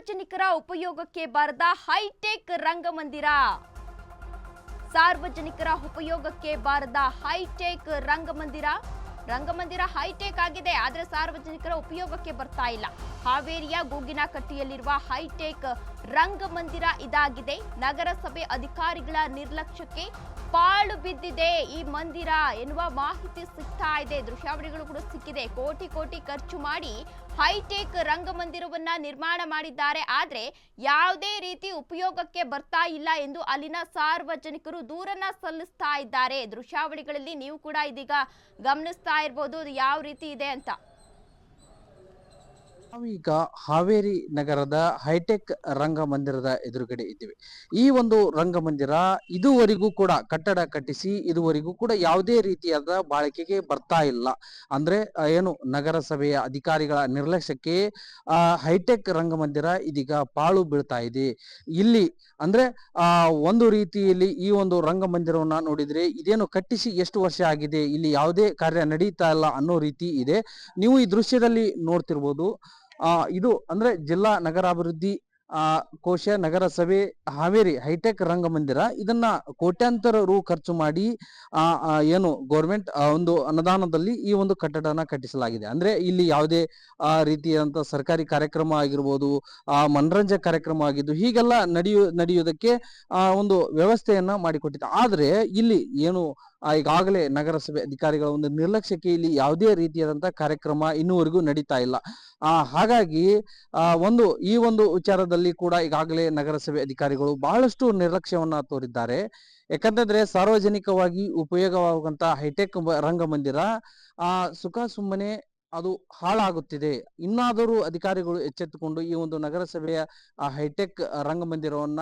ಸಾರ್ವಜನಿಕರ ಉಪಯೋಗಕ್ಕೆ ಬಾರದ ಹೈಟೆಕ್ ರಂಗಮಂದಿರ. ಸಾರ್ವಜನಿಕರ ಉಪಯೋಗಕ್ಕೆ ಬಾರದ ಹೈಟೆಕ್ ರಂಗಮಂದಿರ ಹೈಟೆಕ್ ಆಗಿದೆ, ಆದರೆ ಸಾರ್ವಜನಿಕರ ಉಪಯೋಗಕ್ಕೆ ಬರ್ತಾ ಇಲ್ಲ. ಹಾವೇರಿಯ ಗೂಗಿನಕಟ್ಟಿಯಲ್ಲಿರುವ ಹೈಟೆಕ್ ರಂಗಮಂದಿರ ಇದಾಗಿದೆ. ನಗರಸಭೆ ಅಧಿಕಾರಿಗಳ ನಿರ್ಲಕ್ಷ್ಯಕ್ಕೆ ಪಾಳು ಬಿದ್ದಿದೆ ಈ ಮಂದಿರ ಎನ್ನುವ ಮಾಹಿತಿ ಸಿಗ್ತಾ ಇದೆ. ದೃಶ್ಯಾವಳಿಗಳು ಕೂಡ ಸಿಕ್ಕಿದೆ. ಕೋಟಿ ಖರ್ಚು ಮಾಡಿ ಹೈಟೆಕ್ ರಂಗಮಂದಿರವನ್ನ ನಿರ್ಮಾಣ ಮಾಡಿದ್ದಾರೆ, ಆದ್ರೆ ಯಾವುದೇ ರೀತಿ ಉಪಯೋಗಕ್ಕೆ ಬರ್ತಾ ಇಲ್ಲ ಎಂದು ಅಲ್ಲಿನ ಸಾರ್ವಜನಿಕರು ದೂರನ್ನ ಸಲ್ಲಿಸ್ತಾ ಇದ್ದಾರೆ. ದೃಶ್ಯಾವಳಿಗಳಲ್ಲಿ ನೀವು ಕೂಡ ಇದೀಗ ಗಮನಿಸ್ತಾ ಇರಬಹುದು ಯಾವ ರೀತಿ ಇದೆ ಅಂತ. ನಾವೀಗ ಹಾವೇರಿ ನಗರದ ಹೈಟೆಕ್ ರಂಗಮಂದಿರದ ಎದುರುಗಡೆ ಇದ್ದೀವಿ. ಈ ಒಂದು ರಂಗಮಂದಿರ ಇದುವರೆಗೂ ಕೂಡ ಕಟ್ಟಡ ಕಟ್ಟಿಸಿ ಇದುವರೆಗೂ ಕೂಡ ಯಾವುದೇ ರೀತಿಯಾದ ಬಾಳಿಕೆಗೆ ಬರ್ತಾ ಇಲ್ಲ. ಅಂದ್ರೆ ಏನು ನಗರಸಭೆಯ ಅಧಿಕಾರಿಗಳ ನಿರ್ಲಕ್ಷ್ಯಕ್ಕೆ ಹೈಟೆಕ್ ರಂಗಮಂದಿರ ಇದೀಗ ಪಾಳು ಬೀಳ್ತಾ ಇದೆ. ಇಲ್ಲಿ ಅಂದ್ರೆ ಒಂದು ರೀತಿಯಲ್ಲಿ ಈ ಒಂದು ರಂಗಮಂದಿರವನ್ನ ನೋಡಿದ್ರೆ ಇದೇನು ಕಟ್ಟಿಸಿ ಎಷ್ಟು ವರ್ಷ ಆಗಿದೆ, ಇಲ್ಲಿ ಯಾವುದೇ ಕಾರ್ಯ ನಡೀತಾ ಇಲ್ಲ ಅನ್ನೋ ರೀತಿ ಇದೆ. ನೀವು ಈ ದೃಶ್ಯದಲ್ಲಿ ನೋಡ್ತಿರ್ಬೋದು. ಇದು ಅಂದ್ರೆ ಜಿಲ್ಲಾ ನಗರಾಭಿವೃದ್ಧಿ ಕೋಶ ನಗರಸಭೆ ಹಾವೇರಿ ಹೈಟೆಕ್ ರಂಗಮಂದಿರ. ಇದನ್ನ ಕೋಟ್ಯಾಂತರ ರು ಖರ್ಚು ಮಾಡಿ ಏನು ಗೌರ್ಮೆಂಟ್ ಒಂದು ಅನುದಾನದಲ್ಲಿ ಈ ಒಂದು ಕಟ್ಟಡನ ಕಟ್ಟಿಸಲಾಗಿದೆ. ಅಂದ್ರೆ ಇಲ್ಲಿ ಯಾವುದೇ ರೀತಿಯಾದಂತ ಸರ್ಕಾರಿ ಕಾರ್ಯಕ್ರಮ ಆಗಿರ್ಬೋದು, ಮನರಂಜನೆ ಕಾರ್ಯಕ್ರಮ ಆಗಿದ್ದು ಹೀಗೆಲ್ಲ ನಡೆಯುವುದಕ್ಕೆ ಒಂದು ವ್ಯವಸ್ಥೆಯನ್ನ ಮಾಡಿಕೊಟ್ಟಿದೆ. ಆದ್ರೆ ಇಲ್ಲಿ ಏನು ಈಗಾಗಲೇ ನಗರಸಭೆ ಅಧಿಕಾರಿಗಳ ಒಂದು ನಿರ್ಲಕ್ಷ್ಯಕ್ಕೆ ಇಲ್ಲಿ ಯಾವುದೇ ರೀತಿಯಾದಂತಹ ಕಾರ್ಯಕ್ರಮ ಇನ್ನೂವರೆಗೂ ನಡೀತಾ ಇಲ್ಲ. ಹಾಗಾಗಿ ಈ ಒಂದು ವಿಚಾರದಲ್ಲಿ ಕೂಡ ಈಗಾಗಲೇ ನಗರಸಭೆ ಅಧಿಕಾರಿಗಳು ಬಹಳಷ್ಟು ನಿರ್ಲಕ್ಷ್ಯವನ್ನ ತೋರಿದ್ದಾರೆ. ಯಾಕಂತಂದ್ರೆ ಸಾರ್ವಜನಿಕವಾಗಿ ಉಪಯೋಗವಾಗುವಂತ ಹೈಟೆಕ್ ರಂಗಮಂದಿರ ಸುಖ ಸುಮ್ಮನೆ ಅದು ಹಾಳಾಗುತ್ತಿದೆ. ಇನ್ನಾದರೂ ಅಧಿಕಾರಿಗಳು ಎಚ್ಚೆತ್ತುಕೊಂಡು ಈ ಒಂದು ನಗರಸಭೆಯ ಹೈಟೆಕ್ ರಂಗಮಂದಿರವನ್ನ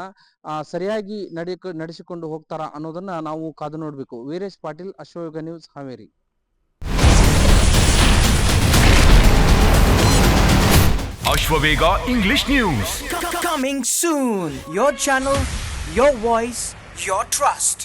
ಸರಿಯಾಗಿ ನಡೆಸಿಕೊಂಡು ಹೋಗ್ತಾರ ಅನ್ನೋದನ್ನ ನಾವು ಕಾದು ನೋಡ್ಬೇಕು. Veeresh Patil, Ashwavega news, Haveri. Ashwavega English News. Coming soon. Your channel, your voice, your trust.